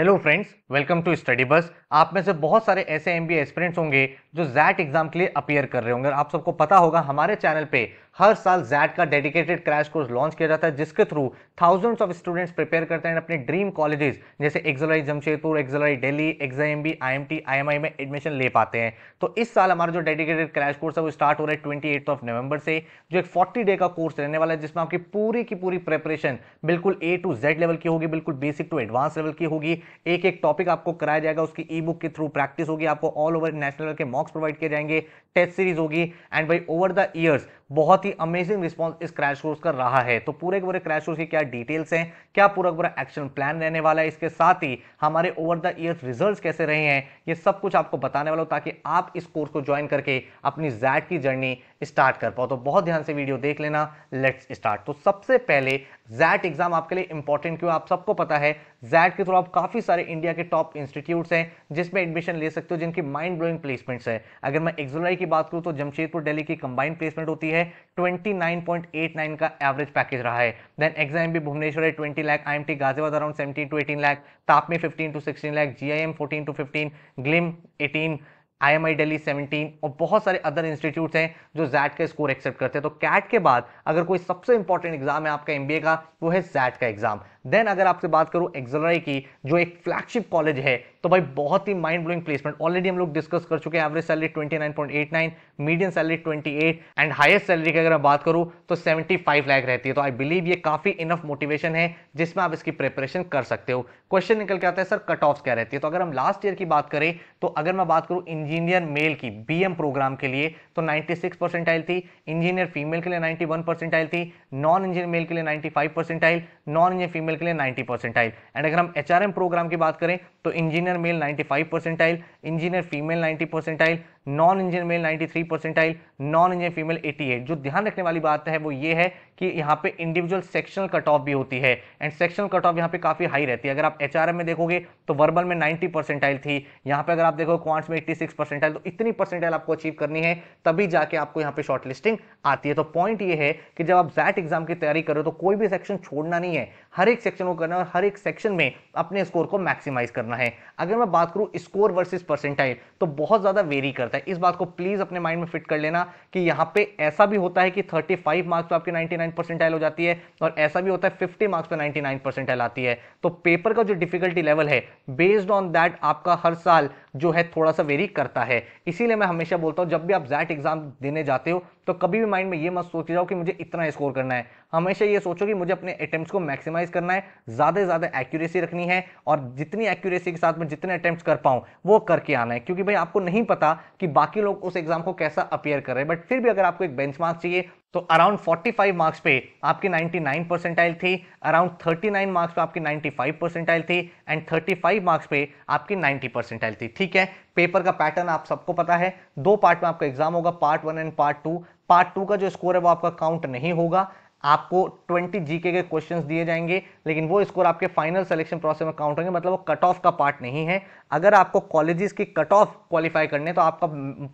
Hello friends, welcome to study bus. आप में से बहुत सारे ऐसे एमबीए एस्पिरेंट्स होंगे जो जैट एग्जाम के लिए अपीयर कर रहे होंगे और आप सबको पता होगा हमारे चैनल पे हर साल जैट का डेडिकेटेड क्रैश कोर्स लॉन्च किया जाता है जिसके through thousands of students prepare करते हैं अपने ड्रीम कॉलेजेस जैसे XLRI Jamshedpur, XLRI Delhi, XIMB, IMT, IMI में एडमिशन ले पाते हैं। तो इस साल हमारा जो डेडिकेटेड क्रैश कोर्स है वो स्टार्ट हो रहा है 28 नवंबर से, जो एक 40 डे का कोर्स रहने वाला है जिसमें आपकी पूरी की पूरी प्रिपरेशन बिल्कुल ए टू जेड लेवल की होगी, बिल्कुल बेसिक टू एडवांस लेवल की होगी। एक एक टॉपिक आपको कराया जाएगा, उसकी ई बुक के थ्रू प्रैक्टिस होगी, आपको ऑल ओवर नेशनल लेवल के मॉक्स प्रोवाइड किए जाएंगे, टेस्ट सीरीज होगी and by over the years बहुत ही अमेजिंग रिस्पांस इस क्रैश कोर्स का रहा है। तो पूरे के पूरे क्रैश कोर्स की क्या डिटेल्स हैं, क्या पूरा पूरा एक्शन प्लान रहने वाला है, इसके साथ ही हमारे ओवर द ईयर्स रिजल्ट्स कैसे रहे हैं, ये सब कुछ आपको बताने वाला हूं ताकि आप इस कोर्स को ज्वाइन करके अपनी जैट की जर्नी स्टार्ट कर पाओ। तो बहुत ध्यान से वीडियो देख लेना। Let's start. तो सबसे पहले जैट एग्जाम आपके लिए इंपॉर्टेंट क्यों, आप सबको पता है जैट के थ्रू आप काफी सारे इंडिया के टॉप इंस्टीट्यूट्स हैं जिसमें एडमिशन ले सकते हो, जिनकी माइंड ब्लोइंग प्लेसमेंट्स है। अगर मैं एक्सएलआई की बात करूं तो जमशेदपुर दिल्ली की कंबाइंड प्लेसमेंट होती है, 29.89 का एवरेज पैकेज रहा है। देन एग्जाम भी भुवनेश्वर है 20 lakh, IMT Ghaziabad around 17 to 18 lakh, ताप में 15 to 16 lakh, GIM 14 to 15, GLIM 18, IMI Delhi 17 और बहुत सारे अदर इंस्टीट्यूट्स हैं जो जैट का स्कोर एक्सेप्ट करते हैं। तो कैट के बाद अगर कोई सबसे इंपॉर्टेंट एग्जाम है आपका एमबीए का, वो है जैट का एग्जाम। देन अगर आपसे बात करूं एक्सएलआई की, जो एक फ्लैगशिप कॉलेज है, तो भाई बहुत ही माइंड ब्लोइंग प्लेसमेंट ऑलरेडी हम लोग डिस्कस कर चुके हैं। Average salary 29.89, median salary 28 and highest salary की अगर मैं बात करूं तो 75 लाख रहती है। तो आई बिलीव ये काफी इनफ मोटिवेशन है जिसमें आप इसकी प्रिपरेशन कर सकते हो। क्वेश्चन निकल के आता है सर कट ऑफ क्या रहती है। तो अगर हम लास्ट ईयर की बात करें, तो अगर मैं बात करूं इंजीनियर मेल की बीएम प्रोग्राम के लिए तो 96 परसेंटाइल थी, इंजीनियर फीमेल के लिए 91 परसेंटाइल थी, नॉन इंजीनियर मेल के लिए 95 परसेंटाइल, नॉन इंजीनियर फीमेल के लिए 90 परसेंटाइल। एंड अगर हम एचआरएम प्रोग्राम की बात करें तो engineer male 95 percentile, engineer female 90 percentile, non engineer male 93 percentile, non engineer female 88। जो ध्यान रखने वाली बात है वो ये है कि यहाँ पे इंडिविजुअल सेक्शनल कट ऑफ भी होती है एंड सेक्शनल कट ऑफ यहाँ पे काफी हाई रहती है। अगर आप एचआरएम में देखोगे तो वर्बल में 90 परसेंटाइल थी, यहाँ पे अगर आप देखो क्वांट्स में 86 परसेंटाइल। तो इतनी परसेंटाइल आपको अचीव करनी है तभी जाके आपको यहाँ पे शॉर्ट लिस्टिंग आती है। तो पॉइंट ये है कि जब आप जैट एग्जाम की तैयारी करो तो कोई भी सेक्शन छोड़ना नहीं है, हर एक सेक्शन को करना है और हर एक सेक्शन में अपने स्कोर को मैक्सिमाइज करना है। अगर मैं बात करूं स्कोर वर्सेस परसेंटाइल तो बहुत ज्यादा वेरी करता है, इस बात को प्लीज अपने माइंड में फिट कर लेना कि यहां पे ऐसा भी होता है कि 35 मार्क्स पे आपकी 99 परसेंटाइल हो जाती है और ऐसा भी होता है 50 मार्क्स पे 99 परसेंटाइल आती है। तो पेपर का जो डिफिकल्टी लेवल है बेस्ड ऑन दैट आपका हर साल जो है थोड़ा सा वेरी करता है। इसीलिए मैं हमेशा बोलता हूं जब भी आप जैट एग्जाम देने जाते हो तो कभी भी माइंड में ये मत सोच जाओ कि मुझे इतना स्कोर करना है। हमेशा ये सोचो कि मुझे अपने अटेम्प्ट्स को मैक्सिमाइज करना है, ज्यादा से ज्यादा एक्यूरेसी रखनी है और जितनी एक्यूरेसी के साथ में जितने अटेम्प्ट्स कर पाऊं वो करके आना है। क्योंकि भाई आपको नहीं पता कि बाकी लोग उस एग्जाम को कैसा अपीयर कर रहे हैं, बट फिर भी अगर आपको एक बेंचमार्क चाहिए तो अराउंड 45 मार्क्स पे आपकी 99 परसेंटाइल थी, अराउंड 39 मार्क्स पे आपकी 95 परसेंटाइल थी एंड 35 मार्क्स पे आपकी 90 परसेंटाइल थी। ठीक है, पेपर का पैटर्न आप सबको पता है, दो पार्ट में आपका एग्जाम होगा, पार्ट 1 एंड पार्ट 2। पार्ट 2 का जो स्कोर है वो आपका काउंट नहीं होगा, आपको 20 जीके के क्वेश्चंस दिए जाएंगे लेकिन वो स्कोर आपके फाइनल सिलेक्शन प्रोसेस में काउंट होंगे, मतलब वो कट ऑफ का पार्ट नहीं है। अगर आपको कॉलेजेस की कट ऑफ क्वालिफाई करने तो आपका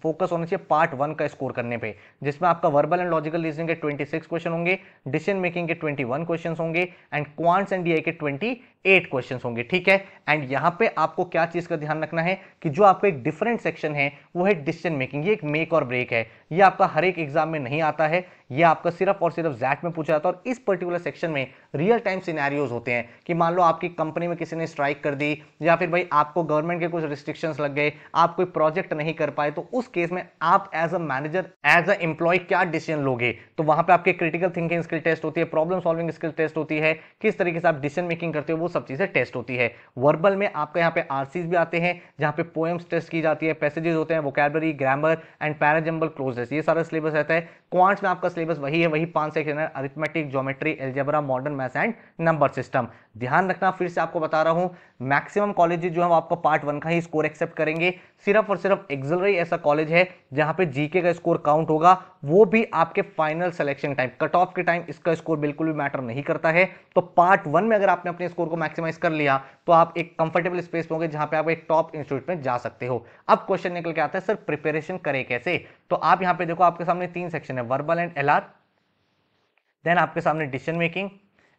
फोकस होना चाहिए पार्ट 1 का स्कोर करने पे, जिसमें आपका वर्बल एंड लॉजिकल रीजनिंग के 26 क्वेश्चन होंगे, डिसीजन मेकिंग के 21 क्वेश्चन होंगे एंड क्वांट्स एंड डीआई के 28 क्वेश्चन होंगे। ठीक है, एंड यहां पे आपको क्या चीज का ध्यान रखना है कि जो आपको एक डिफरेंट सेक्शन है वो है डिसीजन मेकिंग। ये एक मेक और ब्रेक है, ये आपका हर एक एग्जाम में नहीं आता है, ये आपका सिर्फ और सिर्फ जैट में पूछा जाता है। और इस पर्टिकुलर सेक्शन में रियल टाइम सिनेरियोज होते हैं कि मान लो आपकी कंपनी में किसी ने स्ट्राइक कर दी या फिर भाई आपको गवर्नमेंट के कुछ रिस्ट्रिक्शंस लग गए, आप कोई प्रोजेक्ट नहीं कर पाए, तो उस केस में आप as a manager, as a employee क्या डिसीजन लोगे। तो वहां पे आपके क्रिटिकल थिंकिंग स्किल टेस्ट होती है, प्रॉब्लम सॉल्विंग स्किल टेस्ट होती है, किस तरीके से आप डिसीजन मेकिंग करते हो वो सब चीजें टेस्ट होती है। वर्बल में आपका यहाँ पे आरसीज भी आते हैं जहां पे पोएम्स टेस्ट की जाती है, पैसेजेस होते हैं, vocabulary, grammar and parajumble clozes, ये सारा सिलेबस रहता है। क्वांट्स में आपका सिलेबस वही है, वही 5 सेक्शन है, arithmetic, geometry, algebra, modern maths and number system. ध्यान रखना, फिर से आपको बता रहा हूं, मैक्सिमम कॉलेजेस जो है वो आपको पार्ट 1 का ही स्कोर एक्सेप्ट करेंगे। सिर्फ और सिर्फ एक्सएलआई ऐसा कॉलेज है जहां पे जीके का स्कोर काउंट होगा, वो भी आपके final selection time, cut off के टाइम इसका स्कोर बिल्कुल भी मैटर नहीं करता है। तो पार्ट 1 में अगर आपने अपने स्कोर को मैक्सिमाइज कर लिया तो आप एक कंफर्टेबल स्पेस में होंगे जहां पे आप एक टॉप इंस्टीट्यूट में जा सकते हो। अब क्वेश्चन निकल के आता है सर प्रिपरेशन करें कैसे। तो आप यहां पे देखो, आपके सामने 3 सेक्शन है, वर्बल एंड एलआर, देन आपके सामने डिसीजन मेकिंग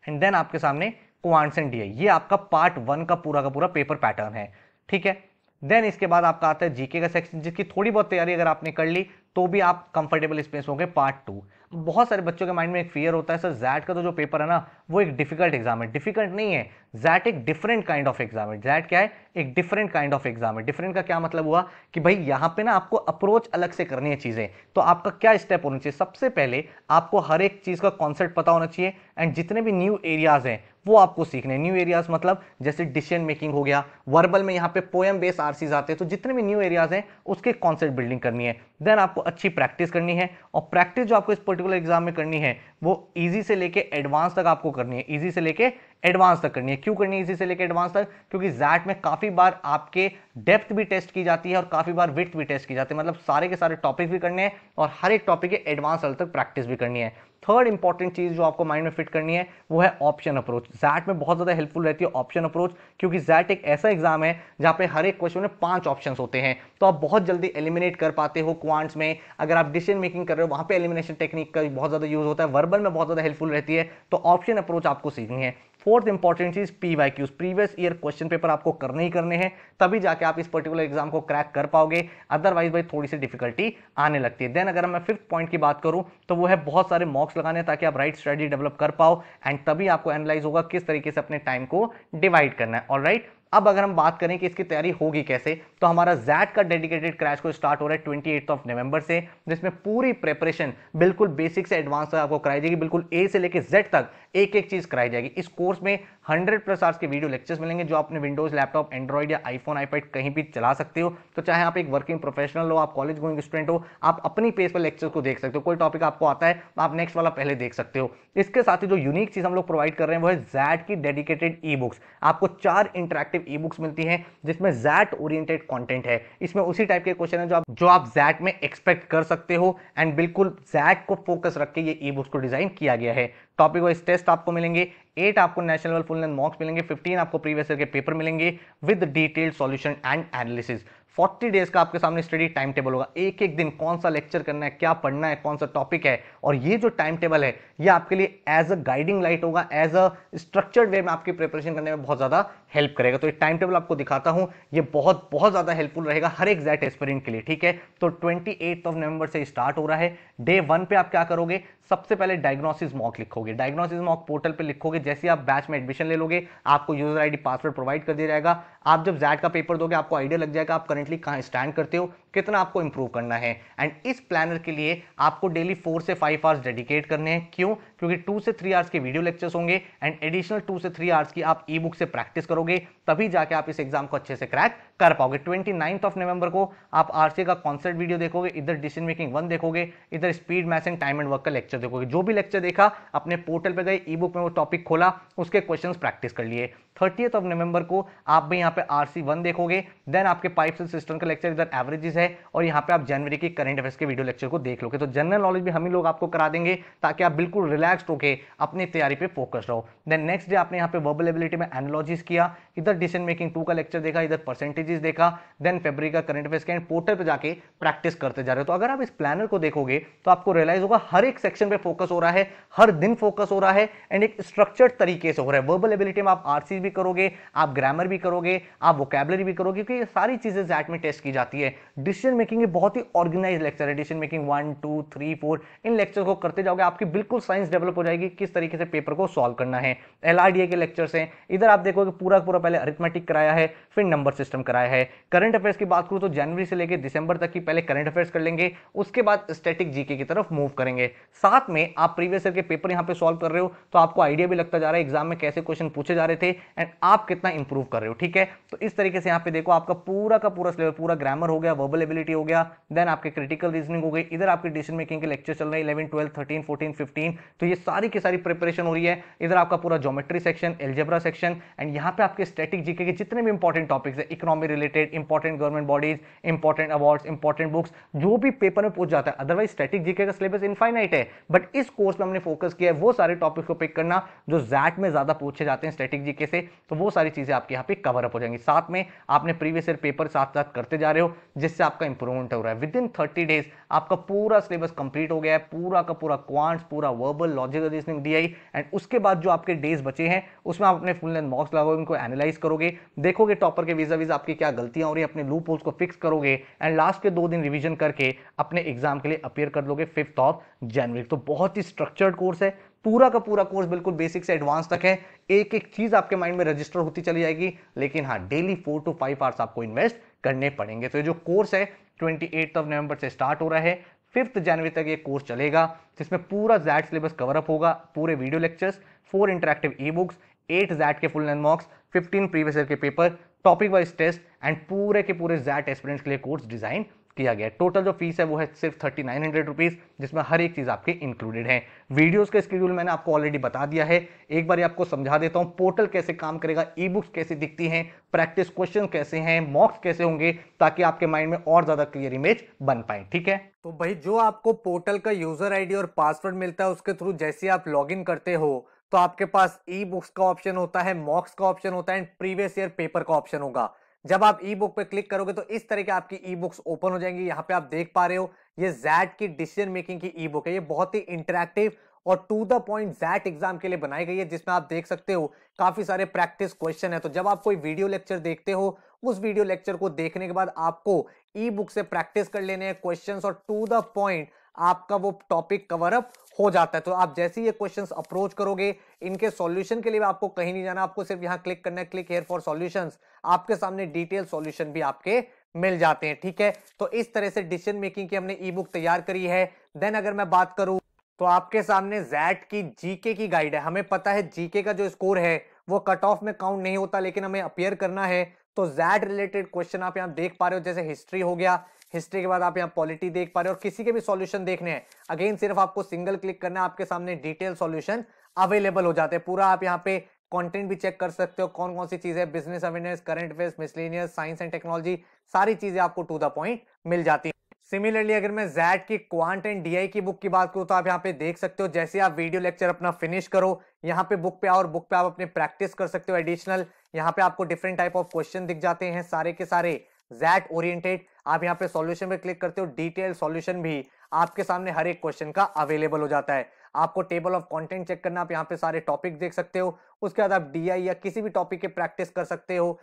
एंड देन आपके सामने क्वांट्स एंड डीआई। ये आपका पार्ट 1 का पूरा पेपर पैटर्न है, ठीक है। देन इसके बाद आपका आता है जीके का सेक्शन, जिसकी थोड़ी बहुत तैयारी अगर आपने कर ली तो भी आप कंफर्टेबल स्पेस होंगे। पार्ट 2, बहुत सारे बच्चों के माइंड में एक फियर होता है, सर जैट का तो जो पेपर है ना वो एक डिफिकल्ट एग्जाम है। डिफिकल्ट नहीं है, जैट एक डिफरेंट काइंड ऑफ एग्जाम है। जैट क्या है? एक डिफरेंट काइंड ऑफ एग्जाम है। डिफरेंट का क्या मतलब हुआ कि भाई यहाँ पे ना आपको अप्रोच अलग से करनी है चीजें। तो आपका क्या स्टेप होना चाहिए? सबसे पहले आपको हर एक चीज का कॉन्सेप्ट पता होना चाहिए, एंड जितने भी न्यू एरियाज हैं वो आपको सीखने। न्यू एरियाज मतलब जैसे डिसीजन मेकिंग हो गया, वर्बल में यहाँ पे पोएम बेस्ड आरसीज आते हैं, तो जितने भी न्यू एरियाज हैं उसके कॉन्सेप्ट बिल्डिंग करनी है। देन आपको अच्छी प्रैक्टिस करनी है, और प्रैक्टिस जो आपको इस पर्टिकुलर एग्जाम में करनी है वो इजी से लेके एडवांस तक आपको करनी है। इजी से लेके एडवांस तक करनी है। क्यों करनी है इजी से लेके एडवांस तक? क्योंकि जैट में काफी बार आपके डेप्थ भी टेस्ट की जाती है और काफी बार विड्थ भी टेस्ट की जाती है, मतलब सारे के सारे टॉपिक भी करने हैं और हर एक टॉपिक के एडवांस लेवल तक प्रैक्टिस भी करनी है। थर्ड इंपॉर्टेंट चीज जो आपको माइंड में फिट करनी है वो है ऑप्शन अप्रोच। जैट में बहुत ज्यादा हेल्पफुल रहती है ऑप्शन अप्रोच, क्योंकि जैट एक ऐसा एग्जाम है जहां पे हर एक क्वेश्चन में 5 ऑप्शन होते हैं, तो आप बहुत जल्दी एलिमिनेट कर पाते हो। क्वांट्स में अगर आप डिसीजन मेकिंग कर रहे हो वहां पे एलिमिनेशन टेक्निक का बहुत ज्यादा यूज होता है। वर्बल में बहुत ज्यादा हेल्पफुल रहती है, तो ऑप्शन अप्रोच आपको सीखनी है। फोर्थ इंपॉर्टेंट चीज PYQs, previous year question paper आपको करने ही करने हैं, तभी जाके आप इस पर्टिकुलर एग्जाम को क्रैक कर पाओगे, अदरवाइज भाई थोड़ी सी डिफिकल्टी आने लगती है। देन अगर मैं फिफ्थ पॉइंट की बात करूं तो वो है बहुत सारे मॉक्स लगाने, ताकि आप राइट स्ट्रेटजी डेवलप कर पाओ, एंड तभी आपको एनालाइज होगा किस तरीके से अपने टाइम को डिवाइड करना है। ऑलराइट, अब अगर हम बात करें कि इसकी तैयारी होगी कैसे, तो हमारा जैट का डेडिकेटेड क्रैश कोर्स स्टार्ट हो रहा है 28 नवंबर से, जिसमें पूरी प्रिपरेशन बिल्कुल बेसिक से एडवांस तक आपको कराई जाएगी। बिल्कुल ए से लेकर जेड तक एक एक चीज कराई जाएगी। इस कोर्स में 100+ आवर्स के वीडियो लेक्चर्स मिलेंगे, जो आपने विंडोज लैपटॉप एंड्रॉइड या आईफोन आईपैड कहीं भी चला सकते हो। तो चाहे आप एक वर्किंग प्रोफेशनल हो, आप कॉलेज गोइंग स्टूडेंट हो, आप अपनी पेस पर लेक्चर को देख सकते हो। कोई टॉपिक आपको आता है तो आप नेक्स्ट वाला पहले देख सकते हो। इसके साथ ही जो यूनिक चीज हम लोग प्रोवाइड कर रहे हैं वो है जैट की डेडिकेटेड ई बुक्स। आपको 4 इंटरैक्टिव ई बुक्स मिलती हैं जिसमें जैट ओरिएंटेड कंटेंट है। इसमें उसी टाइप के क्वेश्चन है जो आप जैट में एक्सपेक्ट कर सकते हो, एंड बिल्कुल जैट को फोकस रख के ये ई बुक्स को डिजाइन किया गया है। टॉपिक वाइज टेस्ट आपको मिलेंगे, 8 आपको नेशनल लेवल फुल लेंथ मॉक्स मिलेंगे, 15 आपको प्रीवियस ईयर के पेपर मिलेंगे with detailed solution and analysis. 40 days का आपके सामने स्टडी टाइम टेबल होगा, एक एक दिन कौन सा लेक्चर करना है, क्या पढ़ना है, कौन सा टॉपिक है, और ये जो टाइम टेबल है ये आपके लिए एज अ गाइडिंग लाइट होगा, एज अ स्ट्रक्चर्ड वे में आपकी प्रिपरेशन करने में बहुत ज्यादा हेल्प करेगा। तो ये टाइम टेबल आपको दिखाता हूं, ये बहुत बहुत ज्यादा हेल्पफुल रहेगा हर एक जैट एस्पिरेंट के लिए, ठीक है। तो 28 नवंबर से स्टार्ट हो रहा है। डे 1 पे आप क्या करोगे? सबसे पहले डायग्नोसिस मॉक लिखोगे। डायग्नोसिस मॉक पोर्टल पे लिखोगे, जैसे आप बैच में एडमिशन ले लोगे आपको यूजर आईडी पासवर्ड प्रोवाइड कर दिया जाएगा। आप जब जैट का पेपर दोगे आपको आइडिया लग जाएगा आप करंटली कहां स्टैंड करते हो, कितना आपको इंप्रूव करना है। एंड इस प्लानर के लिए आपको डेली 4 से 5 आवर्स डेडिकेट करने हैं। क्यों? क्योंकि 2 से 3 आवर्स के वीडियो लेक्चर्स होंगे, एंड एडिशनल 2 से 3 आवर्स की आप ई बुक से प्रैक्टिस करोगे, तभी जाके आप इस एग्जाम को अच्छे से क्रैक कर पाओगे। 29 नवंबर को आप आरसीए का कॉन्सेप्ट वीडियो देखोगे, इधर डिसीजन मेकिंग 1 देखोगे, इधर speed maths and time and work का लेक्चर देखोगे। जो भी लेक्चर देखा अपने पोर्टल पे गए, ई बुक में वो टॉपिक खोला, उसके क्वेश्चंस प्रैक्टिस कर लिए। 30 नवंबर को आप भी यहाँ पे आरसी 1 देखोगे, देन आपके पाइप्स एंड सिस्टम का लेक्चर इधर एवरेजेस है, और यहाँ पे आप जनवरी की करंट अफेयर्स के वीडियो लेक्चर को देख लोगे। तो जनरल नॉलेज भी हम ही लोग आपको करा देंगे, ताकि आप बिल्कुल रिलैक्स्ड होकर अपनी तैयारी पे फोकस रहो। देन नेक्स्ट डे आपने यहाँ पे वर्बल एबिलिटी में एनालॉजीज किया, इधर डिसीजन मेकिंग 2 का लेक्चर देखा, इधर परसेंटेजेस देखा, देन फरवरी का करंट अफेयर्स के पोर्टल पे जाके प्रैक्टिस करते जा रहे हो। तो अगर आप इस प्लानर को देखोगे तो आपको रियलाइज होगा हर एक सेक्शन पे फोकस हो रहा है, हर दिन फोकस हो रहा है, एंड एक स्ट्रक्चर्ड तरीके से हो रहा है। वर्बल एबिलिटी में आप आरसी भी करोगे, आप ग्रामर भी करोगे, आप वोकैबुलरी भी करोगे, क्योंकि ये सारी चीजें जैट में टेस्ट की जाती है। डिसीजन मेकिंग ये बहुत ही ऑर्गेनाइज लेक्चर है। डिसीजन मेकिंग 1 2 3 4 इन लेक्चर को करते जाओगे, आपकी बिल्कुल साइंस डेवलप हो जाएगी किस तरीके से पेपर को सॉल्व करना है। एलआरडीए के लेक्चर्स हैं, इधर आप देखोगे पूरा पूरा पहले अरिथमेटिक कराया है, फिर नंबर सिस्टम कराया है। करंट अफेयर्स की बात करूं तो जनवरी से लेकर दिसंबर तक की पहले करंट अफेयर्स कर लेंगे, उसके बाद स्टैटिक जीके की तरफ मूव करेंगे। साथ में आप प्रीवियस ईयर के पेपर यहां पे सॉल्व कर रहे हो, तो आपको आइडिया भी लगता जा रहा है एग्जाम में कैसे क्वेश्चन पूछे जा रहे थे, एंड आप कितना इंप्रूव कर रहे हो, ठीक है। तो इस तरीके से यहाँ पे देखो आपका पूरा का पूरा सिलेबस, पूरा ग्रामर हो गया, वर्बल एबिलिटी हो गया, देन आपके क्रिटिकल रीजनिंग हो गई, इधर आपके डिसीजन मेकिंग के लेक्चर चल रहे हैं 11 12 13 14 15। तो ये सारी की सारी प्रिपरेशन हो रही है। इधर आपका पूरा geometry section, algebra section, and यहाँ पे आपके स्टैटिक जीके के जितने भी इंपॉर्टेंट टॉपिक्स है, economy related, important government bodies, important awards, important books, जो भी पेपर में पूछ जाता है। अदरवाइज स्टैटिक जीके का सिलेबस इनफाइनाइट है, बट इस कोर्स में हमने फोकस किया है वो सारे टॉपिक्स को पिक करना जो जैट में ज्यादा पूछे जाते हैं स्टैटिक जीके से, तो वो सारी चीजें आपके यहाँ पे कवर अप हो जाएंगी। साथ में आपने प्रीवियस ईयर पेपर साथ साथ करते जा रहे हो, जिससे आपका इंप्रूवमेंट हो रहा है। विद इन 30 डेज आपका पूरा सिलेबस कंप्लीट हो गया है, पूरा का पूरा क्वांट्स, पूरा verbal, logical reasoning, DI, and उसके बाद जो आपके डेज बचे हैं उसमें आप अपने फुल लेंथ मॉक्स लगाओगे, उनको एनालाइज करोगे, देखोगे टॉपर के वीजा वीजा आपकी क्या गलतियां हो रही है, अपने लूप होल्स को फिक्स करोगे, एंड लास्ट के 2 दिन रिवीजन करके अपने एग्जाम के लिए अपीयर कर लोगे 5 जनवरी। तो बहुत ही स्ट्रक्चर्ड कोर्स है, पूरा का पूरा कोर्स बिल्कुल बेसिक से एडवांस तक है, एक एक चीज आपके माइंड में रजिस्टर होती चली जाएगी, लेकिन हाँ डेली 4 to 5 आवर्स आपको इन्वेस्ट करने पड़ेंगे। तो ये जो कोर्स है 28 नवंबर से स्टार्ट हो रहा है, 5 जनवरी तक ये कोर्स चलेगा, जिसमें पूरा जैट सिलेबस कवर अप होगा, पूरे video lectures, 4 interactive e books, 8 XAT के full length mocks, 15 previous year के paper, topic wise test, and पूरे के पूरे जैट एस्पिरेंट्स के लिए कोर्स डिजाइन किया गया। टोटल जो फीस है वो है सिर्फ 3900 रुपीज, जिसमें हर एक चीज आपके इंक्लूडेड है। वीडियोस का स्केड्यूल मैंने आपको ऑलरेडी बता दिया है, एक बार आपको समझा देता हूं पोर्टल कैसे काम करेगा, ई बुक्स कैसे दिखती हैं, प्रैक्टिस क्वेश्चन कैसे हैं, मॉक्स कैसे होंगे, ताकि आपके माइंड में और ज्यादा क्लियर इमेज बन पाए। ठीक है, तो भाई जो आपको पोर्टल का यूजर आईडी और पासवर्ड मिलता है उसके थ्रू जैसे आप लॉगिन करते हो तो आपके पास ई बुक्स का ऑप्शन होता है, मॉक्स का ऑप्शन होता है एंड प्रीवियस ईयर पेपर का ऑप्शन होगा। जब आप ई बुक पे क्लिक करोगे तो इस तरह की आपकी ई बुक्स ओपन हो जाएंगी। यहाँ पे आप देख पा रहे हो ये जैट की डिसीजन मेकिंग की ई बुक है, ये बहुत ही इंटरैक्टिव और to the point XAT exam के लिए बनाई गई है, जिसमें आप देख सकते हो काफी सारे प्रैक्टिस क्वेश्चन है। तो जब आप कोई वीडियो लेक्चर देखते हो उस वीडियो लेक्चर को देखने के बाद आपको ई बुक से प्रैक्टिस कर लेने हैं क्वेश्चंस और टू द पॉइंट आपका वो टॉपिक कवर अप हो जाता है। तो आप जैसे ये क्वेश्चंस अप्रोच करोगे इनके सॉल्यूशन के लिए आपको कहीं नहीं जाना, आपको सिर्फ यहां क्लिक करना है, क्लिक हियर फॉर सॉल्यूशंस, आपके सामने डिटेल सॉल्यूशन भी आपके मिल जाते हैं। ठीक है, तो इस तरह से डिसीजन मेकिंग की हमने ई बुक तैयार करी है। देन अगर मैं बात करूं तो आपके सामने जैट की जीके की गाइड है। हमें पता है जीके का जो स्कोर है वो कट ऑफ में काउंट नहीं होता, लेकिन हमें अपियर करना है। तो जैट रिलेटेड क्वेश्चन आप यहां देख पा रहे हो, जैसे हिस्ट्री हो गया, हिस्ट्री के बाद आप यहाँ पॉलिटी देख पा रहे हो, और किसी के भी सॉल्यूशन देखने हैं अगेन सिर्फ आपको सिंगल क्लिक करना है, आपके सामने डिटेल सॉल्यूशन अवेलेबल हो जाते हैं। पूरा आप यहाँ पे कंटेंट भी चेक कर सकते हो, कौन कौन सी चीजें, business awareness, current affairs, miscellaneous, science and technology, सारी चीजें आपको टू द पॉइंट मिल जाती है। सिमिलरली अगर मैं जैट की क्वांट एंड डीआई की बुक की बात करूं तो आप यहाँ पे देख सकते हो, जैसे आप वीडियो लेक्चर अपना फिनिश करो यहाँ पे बुक पे आओ और बुक पे आप अपने प्रैक्टिस कर सकते हो एडिशनल। यहाँ पे आपको डिफरेंट टाइप ऑफ क्वेश्चन दिख जाते हैं, सारे के सारे जैट ओरिएंटेड। आप यहाँ पे सॉल्यूशन पे क्लिक करते हो, डिटेल सॉल्यूशन भी आपके सामने हर एक क्वेश्चन का अवेलेबल हो जाता है। आपको टेबल ऑफ कंटेंट चेक करना, आप यहाँ पे सारे टॉपिक देख सकते हो, उसके बाद आप डीआई या किसी भी टॉपिक के प्रैक्टिस कर सकते हो,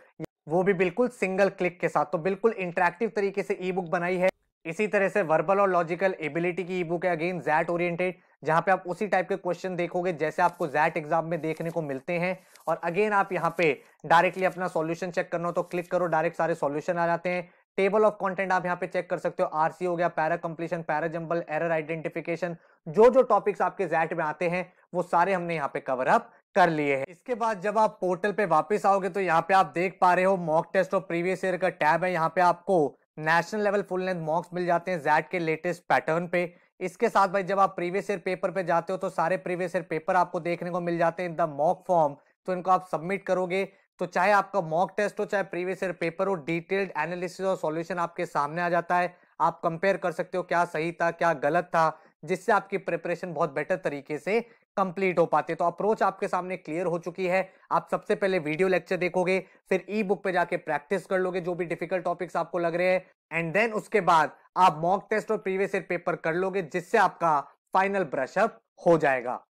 वो भी बिल्कुल सिंगल क्लिक के साथ। तो बिल्कुल इंटरैक्टिव तरीके से ई बुक बनाई है। इसी तरह से वर्बल और लॉजिकल एबिलिटी की ई बुक है, अगेन जैट ओरिएंटेड, जहां पे आप उसी टाइप के क्वेश्चन देखोगे जैसे आपको जैट एग्जाम में देखने को मिलते हैं। और अगेन आप यहाँ पे डायरेक्टली अपना सॉल्यूशन चेक करना हो तो क्लिक करो, डायरेक्ट सारे सॉल्यूशन आ जाते हैं। टेबल ऑफ कंटेंट आप यहाँ पे चेक कर सकते हो, आरसी हो गया, para completion, para jumble, error identification, जो जो टॉपिक्स आपके जैट में आते हैं वो सारे हमने यहाँ पे कवर अप कर लिए हैं। इसके बाद जब आप पोर्टल पे वापस आओगे तो यहाँ पे आप देख पा रहे हो मॉक टेस्ट और प्रीवियस ईयर का टैब है। यहाँ पे आपको national level full length mocks मिल जाते हैं जैट के लेटेस्ट पैटर्न पे। इसके साथ भाई जब आप प्रीवियस ईयर पेपर पे जाते हो तो सारे प्रीवियस ईयर पेपर आपको देखने को मिल जाते हैं इन द मॉक फॉर्म। तो इनको आप सबमिट करोगे तो चाहे आपका मॉक टेस्ट हो चाहे प्रीवियस ईयर पेपर हो, डिटेल्ड एनालिसिस और सॉल्यूशन आपके सामने आ जाता है। आप कंपेयर कर सकते हो क्या सही था क्या गलत था, जिससे आपकी प्रिपरेशन बहुत बेटर तरीके से कंप्लीट हो पाती है। तो अप्रोच आपके सामने क्लियर हो चुकी है। आप सबसे पहले वीडियो लेक्चर देखोगे, फिर ई बुक पे जाके प्रैक्टिस कर लोगे जो भी डिफिकल्ट टॉपिक्स आपको लग रहे हैं, एंड देन उसके बाद आप मॉक टेस्ट और प्रीवियस ईयर पेपर कर लोगे, जिससे आपका फाइनल ब्रशअप हो जाएगा।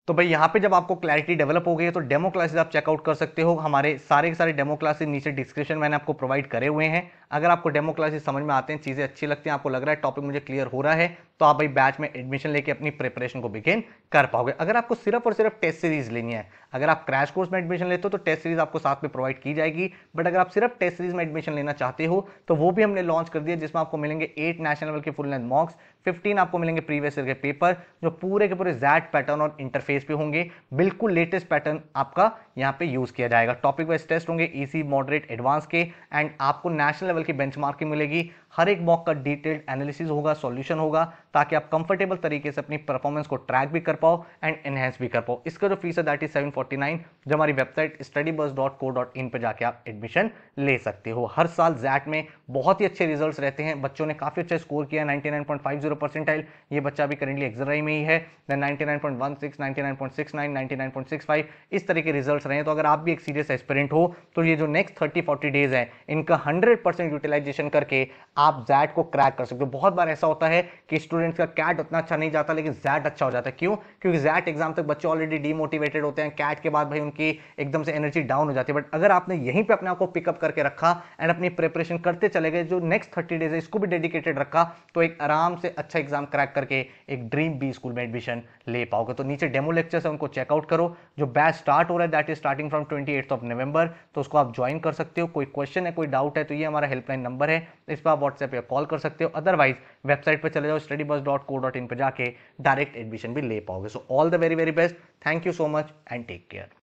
तो भाई यहाँ पे जब आपको क्लैरिटी डेवलप हो गई है तो डेमो क्लासेस आप चेकआउट कर सकते हो। हमारे सारे के सारे डेमो क्लासेस नीचे डिस्क्रिप्शन मैंने आपको प्रोवाइड करे हुए हैं। अगर आपको डेमो क्लासेस समझ में आते हैं, चीज़ें अच्छी लगती हैं, आपको लग रहा है टॉपिक मुझे क्लियर हो रहा है, तो आप भाई बैच में एडमिशन लेके अपनी प्रिपरेशन को बिगिन कर पाओगे। अगर आपको सिर्फ और सिर्फ टेस्ट सीरीज लेनी है, अगर आप क्रैश कोर्स में एडमिशन लेते हो तो टेस्ट सीरीज आपको साथ में प्रोवाइड की जाएगी, बट अगर आप सिर्फ टेस्ट सीरीज में एडमिशन लेना चाहते हो तो वो भी हमने लॉन्च कर दिया, जिसमें आपको मिलेंगे 8 नेशनल लेवल के फुल लेंथ मॉक्स, 15 आपको मिलेंगे प्रीवियस ईयर के पेपर, जो पूरे के पूरे जैट पैटर्न और इंटरफेस पे होंगे। बिल्कुल लेटेस्ट पैटर्न आपका यहाँ पे यूज किया जाएगा। टॉपिक वाइज टेस्ट होंगे इजी, मॉडरेट, एडवांस के, एंड आपको नेशनल लेवल की बेंचमार्किंग मिलेगी। हर एक मॉक का डिटेल्ड एनालिसिस होगा, सॉल्यूशन होगा, ताकि आप कंफर्टेबल तरीके से अपनी परफॉर्मेंस को ट्रैक भी कर पाओ एंड एनहेंस भी कर पाओ। इसका जो फीस है दैट इज 749, जो हमारी वेबसाइट studybuzz.co.in पे जाके आप एडमिशन ले सकते हो। हर साल जैट में बहुत ही अच्छे रिजल्ट्स रहते हैं, बच्चों ने काफी अच्छा स्कोर किया, 99.50 परसेंटाइल। ये बच्चा भी करेंटली एक्सराई में ही है, देन 99.16, 99.69, 99.65, इस तरह के रिजल्ट्स रहे हैं। तो अगर आप भी एक सीरियस एस्पिरेंट हो तो ये जो नेक्स्ट 30-40 डेज है इनका 100% यूटिलाइजेशन करके आप जैट को क्रैक कर सकते हो। बहुत बार ऐसा होता है कि स्टूडेंट्स का कैट उतना अच्छा नहीं जाता लेकिन जैट अच्छा हो जाता है। क्यों? क्योंकि जैट एग्जाम तक बच्चे ऑलरेडी डीमोटिवेटेड होते हैं, कैट के बाद भाई उनकी एकदम से एनर्जी डाउन हो जाती है। बट अगर आपने यहीं पे अपने आप को पिकअप करके रखा एंड अपनी प्रिपरेशन करते चले गए, जो नेक्स्ट 30 डेज है इसको भी डेडिकेटेड रखा, तो एक आराम से अच्छा एग्जाम क्रैक करके एक ड्रीम बी स्कूल में एडमिशन ले पाओगे। तो नीचे डेमो लेक्चर्स है, उनको चेकआउट करो। जो बैच स्टार्ट हो रहा है that is starting from 28 of November, तो उसको आप ज्वाइन कर सकते हो। कोई क्वेश्चन है, कोई डाउट है, तो ये हमारा हेल्पलाइन नंबर है, इस पर आप व्हाट्सएप पे कॉल कर सकते हो। अदरवाइज वेबसाइट पे चले जाओ studybus.co.in पे जाके डायरेक्ट एडमिशन भी ले पाओगे। So all the very very best, thank you so much and take care.